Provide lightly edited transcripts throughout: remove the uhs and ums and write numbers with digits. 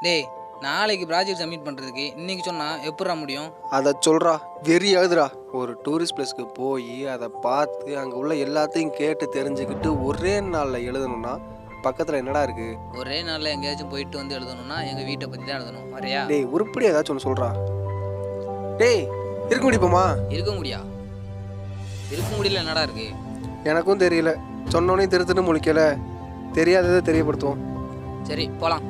டேய், நாளைக்கு project submit பண்ணுறதுக்கு இன்றைக்கி சொன்னால் எப்படா முடியும்? அதை சொல்கிறா, வெறியாகுதுடா. ஒரு டூரிஸ்ட் பிளேஸ்க்கு போய் அதை பார்த்து அங்கே உள்ள எல்லாத்தையும் கேட்டு தெரிஞ்சுக்கிட்டு ஒரே நாளில் எழுதணும்னா பக்கத்தில் என்னடா இருக்குது? ஒரே நாளில் எங்கேயாச்சும் போயிட்டு வந்து எழுதணும்னா எங்கள் வீட்டை பற்றி தான் எழுதணும். வரையா? டேய், உருப்படி ஏதாச்சும் ஒன்று சொல்கிறா. டேய், இருக்க முடியுமா? இருக்க முடியல என்னடா இருக்கு? எனக்கும் தெரியல. சொன்னோன்னே திருத்துன்னு முழிக்கல. தெரியாததை தெரியப்படுத்துவோம். சரி, போகலாம்.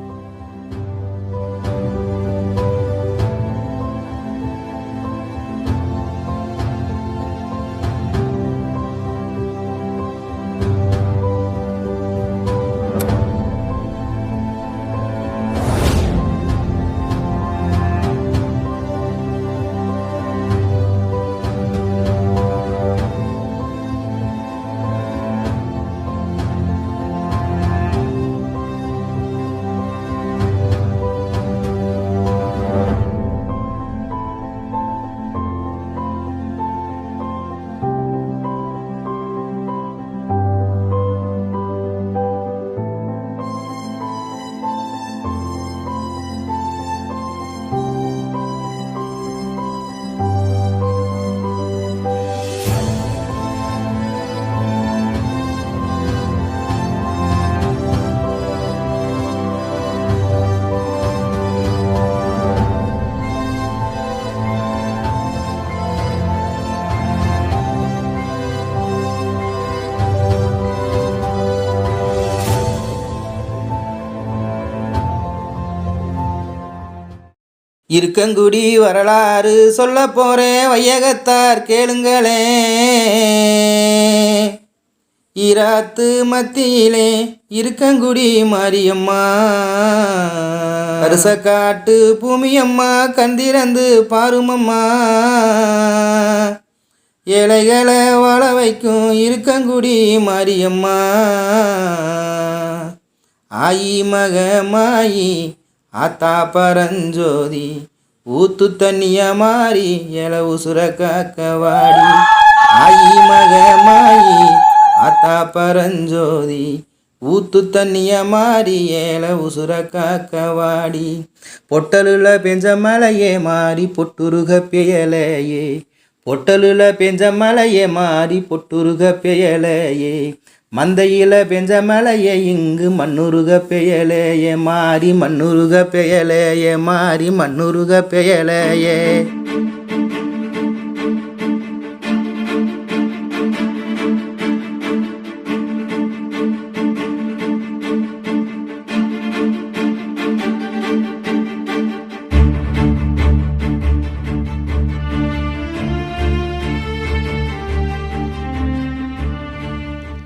இருக்கங்குடி வரலாறு சொல்ல போறேன் வையகத்தார் கேளுங்களே. ஈராத்து மத்தியிலே இருக்கங்குடி மாரியம்மா, அரசக்காட்டு பூமியம்மா, கந்திரந்து பாருமம்மா. ஏழைகளை வாழ வைக்கும் இருக்கங்குடி மாரியம்மா. ஆயி மகமாயி ஆத்தா பரஞ்சோதி, ஊத்து தண்ணியா மாறி எல உசுர காக்கவாடி. ஆயி மகமாயி ஆத்தா பரஞ்சோதி, ஊத்து தண்ணியா மாறி ஏல உசுர காக்கவாடி. பொட்டலுல பெஞ்ச மலையே மாறி பொட்டுருக பெயலையே, பொட்டலுல பெஞ்ச மலையே மாறி பொட்டுருக பெயலையே. மந்தையில பெஞ்ச மலையே இங்கு மண்ணுருக பெயலையே, மாறி மண்ணுருக பெயலையே, மாறி மண்ணுருக பெயலையே.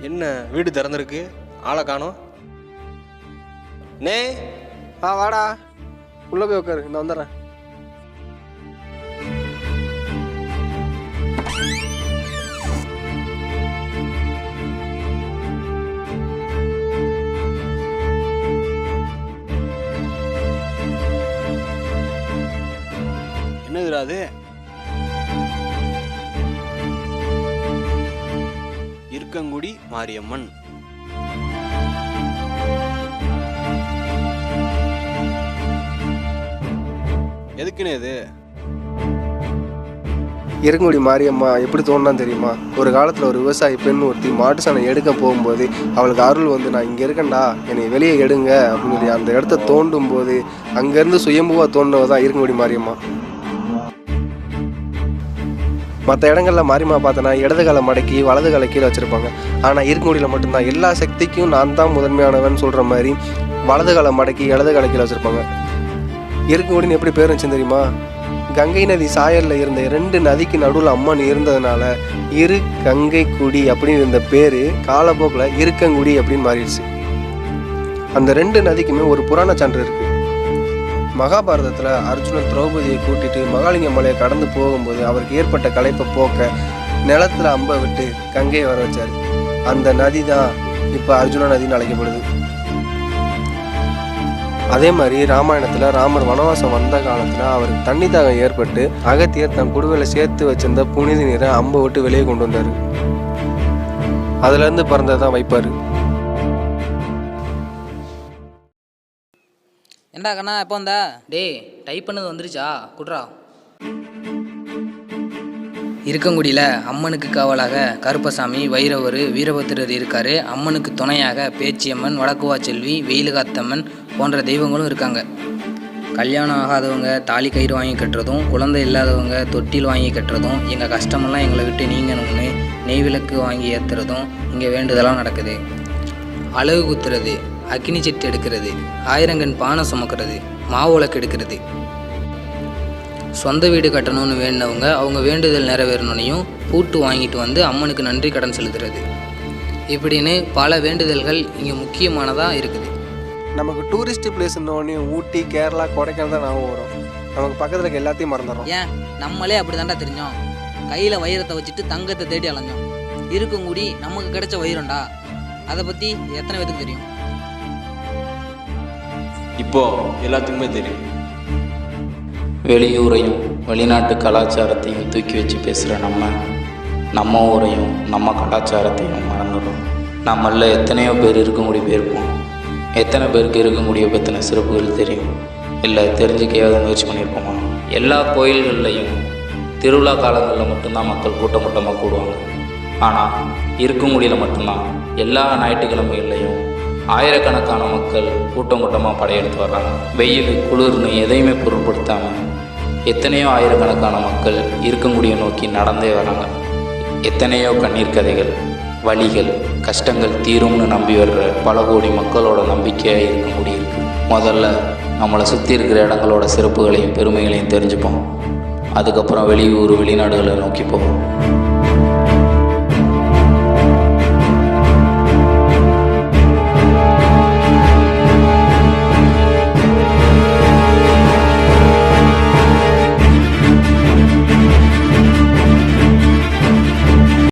என்ன வீடு திறந்துருக்கு, ஆளை காணோம்? நே, வாடா, உள்ள போய் உட்காரு, இந்த வந்துடுறேன். என்னதுடா அது? இருக்கங்குடி மாரியம்மன். எதுக்குன்னு இது? இருக்கங்குடி மாரியம்மா எப்படி தோணுனா தெரியுமா? ஒரு காலத்தில் ஒரு விவசாயி பெண் ஒருத்தி மாட்டு சாணம் எடுக்க போகும்போது அவளுக்கு அருள் வந்து, நான் இங்கே இருக்கேன்டா, என்னை வெளியே எடுங்க அப்படின்னு சொல்லி அந்த இடத்த தோண்டும் போது அங்கேருந்து சுயம்புவாக தோன்றவ தான் இருக்கங்குடி மாரியம்மா. மற்ற இடங்களில் மாரியம்மா பார்த்தோன்னா இடது காலை மடக்கி வலது காலை கீழே வச்சுருப்பாங்க. ஆனால் இருக்கங்குடியில் மட்டும்தான் எல்லா சக்திக்கும் நான் தான் முதன்மையானவன் சொல்கிற மாதிரி வலது காலை மடக்கி இடது காலை கீழே வச்சுருப்பாங்க. இருக்கங்குடின்னு எப்படி பேர் வச்சுன்னு தெரியுமா? கங்கை நதி சாயலில் இருந்த 2 நதிக்கு நடுவில் அம்மன் இருந்ததுனால இரு கங்கை குடி அப்படின்னு இருந்த பேர் காலப்போக்கில் இருக்கங்குடி அப்படின்னு மாறிடுச்சு. அந்த 2 நதிக்குமே ஒரு புராண சான்று இருக்குது. மகாபாரதத்தில் அர்ஜுனன் திரௌபதியை கூட்டிட்டு மகாலிங்க மலையை கடந்து போகும்போது அவருக்கு ஏற்பட்ட களைப்பை போக்க நிலத்தில் அம்பை விட்டு கங்கையை வர வச்சார். அந்த நதி தான் இப்போ அர்ஜுனா நதின்னு அழைக்கப்படுது. அதே மாதிரி ராமாயணத்தில் ராமர் வனவாசம் வந்த காலத்தில் அவருக்கு தண்ணி தாகம் ஏற்பட்டு அகத்தியர் தன் குடுவையில் சேர்த்து வச்சிருந்த புனித நீரை அம்பை விட்டு வெளியே கொண்டு வந்தார். அதுலேருந்து பிறந்தது தான் வைப்பார். ஏண்டா கண்ணா எப்போ வந்தா? டேய் டைப் பண்ணது வந்துருச்சா? குட்ரா. இருக்கங்குடியில் அம்மனுக்கு காவலாக கருப்பசாமி, வைரவர், வீரபத்திரர் இருக்கார். அம்மனுக்கு துணையாக பேச்சியம்மன், வடக்குவா செல்வி, வெயிலுகாத்தம்மன் போன்ற தெய்வங்களும் இருக்காங்க. கல்யாணம் ஆகாதவங்க தாலி கயிறு வாங்கி கட்டுறதும், குழந்தை இல்லாதவங்க தொட்டில் வாங்கி கட்டுறதும், எங்கள் கஷ்டமெல்லாம் எங்களை விட்டு நீங்கணும்னு நெய் விளக்கு வாங்கி ஏற்றுறதும் இங்கே வேண்டுதலாம் நடக்குது. அழகு குத்துறது, அக்னி செட்டு எடுக்கிறது, ஆயிரங்கன் பானை சுமக்கிறது, மாவு விளக்கு எடுக்கிறது, சொந்த வீடு கட்டணும்னு வேண்டினவங்க அவங்க வேண்டுதல் நிறைவேறணுனையும் பூட்டு வாங்கிட்டு வந்து அம்மனுக்கு நன்றி கடன் செலுத்துறது, இப்படின்னு பல வேண்டுதல்கள் இங்கே முக்கியமானதாக இருக்குது. நமக்கு டூரிஸ்ட் பிளேஸ்னோடனே ஊட்டி, கேரளா, கொடைக்கானல் தான் ஞாபகம் வரும். நமக்கு பக்கத்தில் இருக்க எல்லாத்தையும் மறந்துடுறோம். ஏன் நம்மளே அப்படி தாண்டா தெரிஞ்சோம். கையில் வைரத்தை வச்சுட்டு தங்கத்தை தேடி அலைஞ்சோம். இருக்கங்குடி நமக்கு கிடைச்ச வைரம்டா. அதை பற்றி எத்தனை பேருக்கு தெரியும்? இப்போ எல்லாத்துக்குமே தெரியும். வெளியூரையும் வெளிநாட்டு கலாச்சாரத்தையும் தூக்கி வச்சு பேசுகிற நம்ம ஊரையும் நம்ம கலாச்சாரத்தையும் மறந்துடும். நம்மள எத்தனையோ பேர் இருக்கங்குடி போயிருப்போம். எத்தனை பேருக்கு இருக்கங்குடியை பற்றின சிறப்புகள் தெரியும்? இல்லை தெரிஞ்சுக்கையாவது முயற்சி பண்ணியிருப்போமா? எல்லா கோயில்கள்லையும் திருவிழா காலங்களில் மட்டும்தான் மக்கள் கூட்டமாக கூடுவாங்க. ஆனால் இருக்கங்குடியில் மட்டும்தான் எல்லா ஞாயிற்றுக்கிழமைகள்லையும் ஆயிரக்கணக்கான மக்கள் கூட்டமாக படையெடுத்து வர்றாங்க. வெயில், குளிர்னு எதையுமே பொருட்படுத்தாமல் எத்தனையோ ஆயிரக்கணக்கான மக்கள் இருக்கங்குடியை நோக்கி நடந்தே வராங்க. எத்தனையோ கண்ணீர் கதைகள், வலிகள், கஷ்டங்கள் தீரும்னு நம்பி வர்ற பல கோடி மக்களோட நம்பிக்கையாக இருக்கங்குடி இருக்குது. முதல்ல நம்மளை சுற்றி இருக்கிற இடங்களோட சிறப்புகளையும் பெருமைகளையும் தெரிஞ்சுப்போம். அதுக்கப்புறம் வெளியூர், வெளிநாடுகளை நோக்கி போவோம்.